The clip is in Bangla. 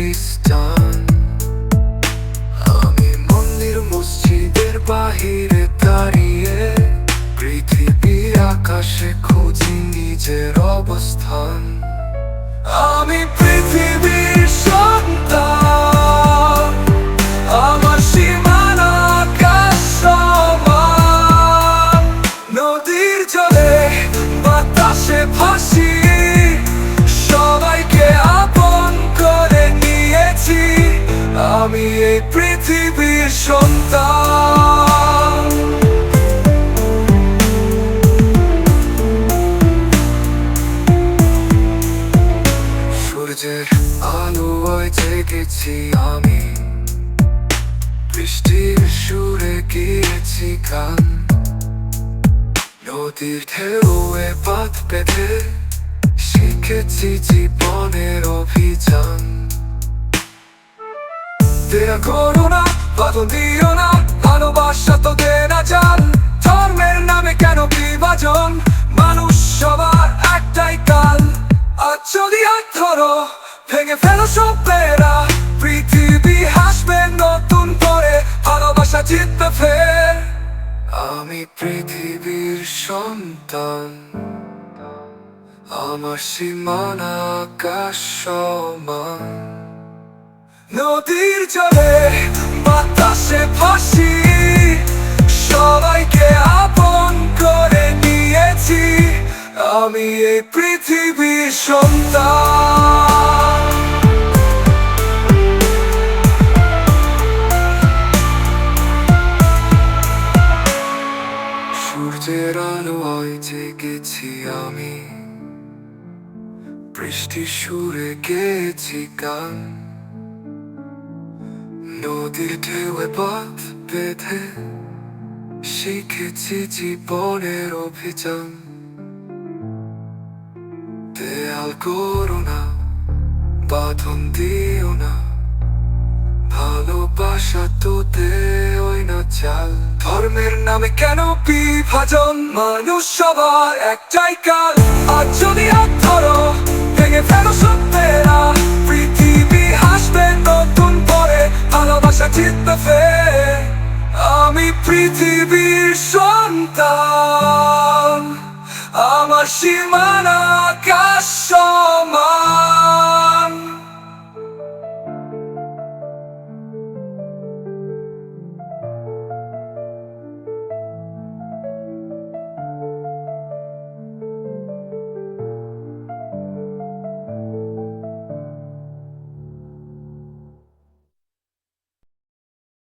খ্রিস্টান। আমি মন্দির মসজিদের বাহিরে দাঁড়িয়ে পৃথিবীর আকাশে খুঁজি নিজের অবস্থান। আমি পৃথিবীর সন্তান, আমার সীমানা আকাশ সমান। নদীর জলে বাতাসে ভাসি, সবাইকে আপন করে নিয়েছি। আমি এই পৃথিবীর সন্তান। সূর্যের আলোয় জেগেছি আমি, বৃষ্টির সুরে গিয়েছি গান। নদীর ঢেউয়ে বাঁধ বেঁধে শিখেছি জীবনের অভিযান। দয়া করো না, বাঁধন দিও না, ভালোবাসা তো দে না জান। ধর্মের নামে কেন বিভাজন, মানুষ সবার একটাই কাল। আজ যদি হাত ধরো, ভেঙে ফেলো সব বেড়া। পৃথিবী হাসবে নতুন করে, ভালোবাসা জিতবে ফের। আমি পৃথিবীর সন্তান, আমার সীমানা আকাশ সমান। নদীর জলে বাতাসে ভাসি, সবাইকে আপন করে নিয়েছি। আমি এই পৃথিবীর সন্তান। সূর্যের আলোয় জেগেছি আমি, বৃষ্টির সুরে গেয়েছি গান। নদীর ঢেউয়ে বাঁধ বেঁধে শিখেছি জীবনের অভিযান। দেয়াল করো না, বাঁধন দিও না, ভালোবাসা তো দেওই না চাল। ধর্মের নামে কেন বিভাজন, মানুষ সবার একটাই কাল। আজ যদি হাত ধরো, ভেঙে ফেলো সব বেড়া। পৃথিবী হাসবে নতুন করে, ভালোবাসা জিতবে ফের। আমি পৃথিবীর সন্তান, আমার সীমানা আকাশ সমান।